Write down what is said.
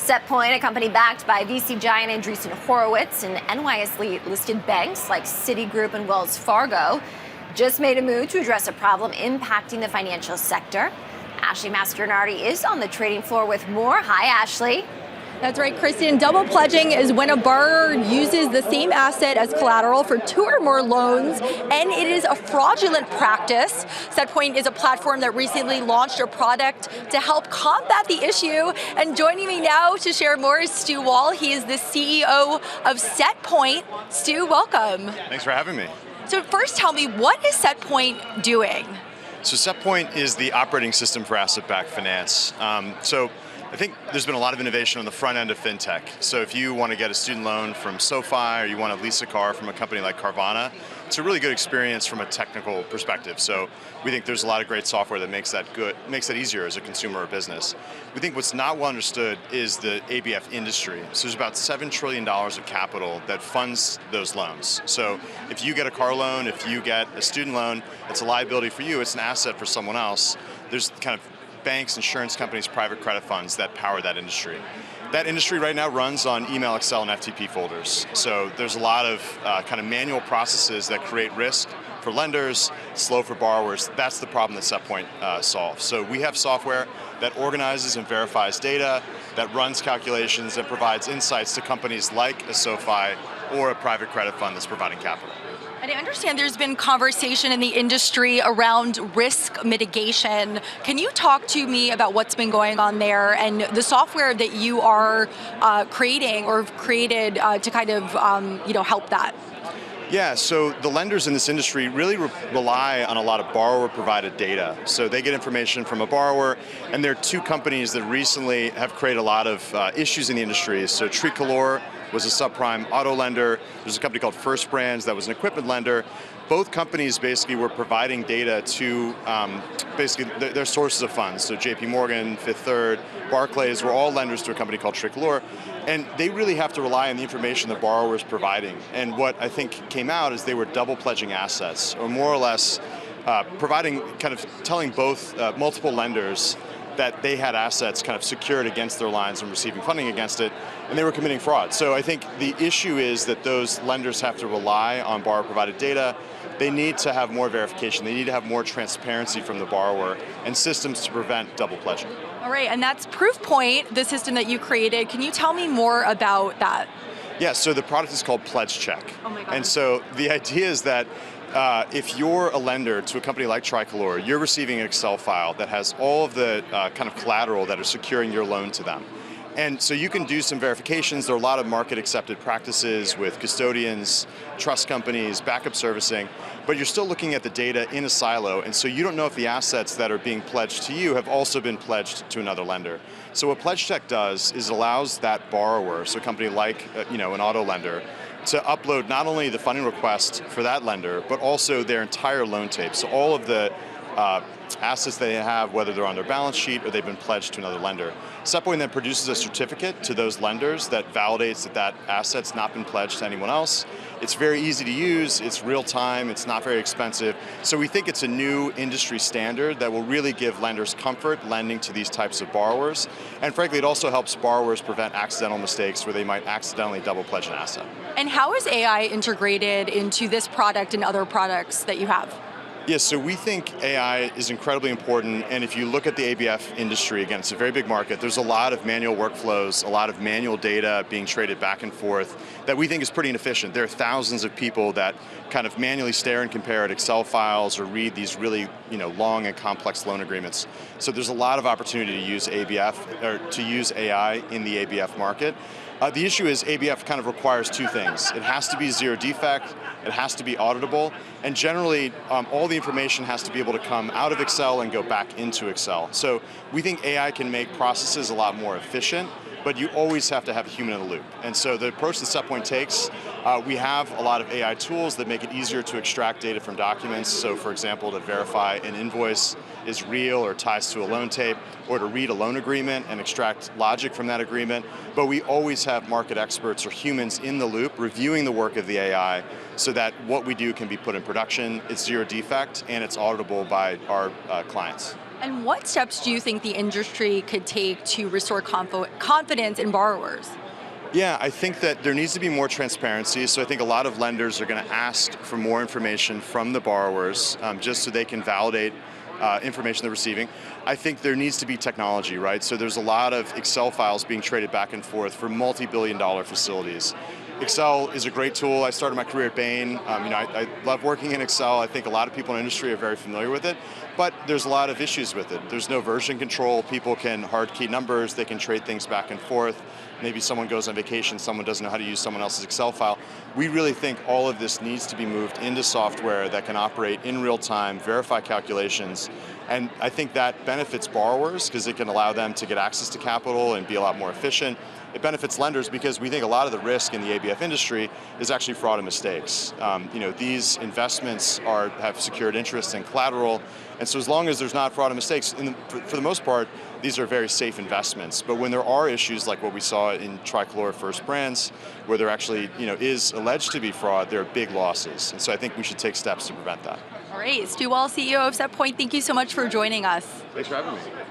Setpoint, a company backed by VC giant Andreessen Horowitz and NYSE-listed banks like Citigroup and Wells Fargo, just made a move to address a problem impacting the financial sector. Ashley Masternardi is on the trading floor with more. Hi, Ashley. That's right, Kristen. Double pledging is when a borrower uses the same asset as collateral for two or more loans, and it is a fraudulent practice. Setpoint is a platform that recently launched a product to help combat the issue. And joining me now to share more is Stu Wall. He is the CEO of Setpoint. Stu, welcome. Thanks for having me. So first tell me, what is Setpoint doing? So Setpoint is the operating system for asset-backed finance. I think there's been a lot of innovation on the front end of fintech. So if you want to get a student loan from SoFi or you want to lease a car from a company like Carvana, it's a really good experience from a technical perspective. So we think there's a lot of great software that makes that easier as a consumer or business. We think what's not well understood is the ABF industry. So there's about $7 trillion of capital that funds those loans. So if you get a car loan, if you get a student loan, it's a liability for you, it's an asset for someone else. There's kind of banks, insurance companies, private credit funds that power that industry. That industry right now runs on email, Excel, and FTP folders. So there's a lot of kind of manual processes that create risk for lenders, slow for borrowers. That's the problem that Setpoint solves. So we have software that organizes and verifies data, that runs calculations, and provides insights to companies like a SoFi or a private credit fund that's providing capital. And I understand there's been conversation in the industry around risk mitigation. Can you talk to me about what's been going on there and the software that you are creating or have created to kind of help that? Yeah, so the lenders in this industry really rely on a lot of borrower-provided data. So they get information from a borrower, and there are two companies that recently have created a lot of issues in the industry. So Tricolor was a subprime auto lender. There's a company called First Brands that was an equipment lender. Both companies basically were providing data to their sources of funds. So JP Morgan, Fifth Third, Barclays were all lenders to a company called Tricolor. And they really have to rely on the information the borrower is providing. And what I think came out is they were double pledging assets, or more or less telling both multiple lenders that they had assets kind of secured against their lines and receiving funding against it, and they were committing fraud. So I think the issue is that those lenders have to rely on borrower-provided data. They need to have more verification. They need to have more transparency from the borrower and systems to prevent double pledging. All right, and that's Proofpoint, the system that you created. Can you tell me more about that? Yeah, so the product is called Pledge Check. Oh my God. And so the idea is that if you're a lender to a company like Tricolor, you're receiving an Excel file that has all of the kind of collateral that are securing your loan to them. And so you can do some verifications. There are a lot of market accepted practices with custodians, trust companies, backup servicing, but you're still looking at the data in a silo, and so you don't know if the assets that are being pledged to you have also been pledged to another lender. So what Pledge Check does is allows that borrower, so a company like an auto lender, to upload not only the funding request for that lender, but also their entire loan tape. So all of the assets they have, whether they're on their balance sheet or they've been pledged to another lender. Setpoint then produces a certificate to those lenders that validates that that asset's not been pledged to anyone else. It's very easy to use, it's real time, it's not very expensive. So we think it's a new industry standard that will really give lenders comfort lending to these types of borrowers. And frankly, it also helps borrowers prevent accidental mistakes where they might accidentally double pledge an asset. And how is AI integrated into this product and other products that you have? Yes, so we think AI is incredibly important, and if you look at the ABF industry, again, it's a very big market. There's a lot of manual workflows, a lot of manual data being traded back and forth that we think is pretty inefficient. There are thousands of people that kind of manually stare and compare at Excel files or read these really long and complex loan agreements. So there's a lot of opportunity to use to use AI in the ABF market. The issue is ABF kind of requires two things. It has to be zero defect, it has to be auditable, and generally all the information has to be able to come out of Excel and go back into Excel. So we think AI can make processes a lot more efficient, but you always have to have a human in the loop. And so the approach that Setpoint takes, we have a lot of AI tools that make it easier to extract data from documents. So for example, to verify an invoice is real or ties to a loan tape, or to read a loan agreement and extract logic from that agreement. But we always have market experts or humans in the loop reviewing the work of the AI so that what we do can be put in production, it's zero defect, and it's auditable by our clients. And what steps do you think the industry could take to restore confidence in borrowers? Yeah, I think that there needs to be more transparency. So I think a lot of lenders are going to ask for more information from the borrowers just so they can validate information they're receiving. I think there needs to be technology, right? So there's a lot of Excel files being traded back and forth for multi-billion-dollar facilities. Excel is a great tool. I started my career at Bain. I love working in Excel. I think a lot of people in the industry are very familiar with it, but there's a lot of issues with it. There's no version control. People can hard key numbers. They can trade things back and forth. Maybe someone goes on vacation, someone doesn't know how to use someone else's Excel file. We really think all of this needs to be moved into software that can operate in real time, verify calculations, and I think that benefits borrowers because it can allow them to get access to capital and be a lot more efficient. It benefits lenders because we think a lot of the risk in the ABF industry is actually fraud and mistakes. These investments have secured interest and collateral, and so as long as there's not fraud and mistakes, for the most part, these are very safe investments. But when there are issues like what we saw in Tricolor First Brands, where there actually is alleged to be fraud, there are big losses. And so I think we should take steps to prevent that. All right, Stu Wall, CEO of Setpoint, thank you so much for joining us. Thanks for having me.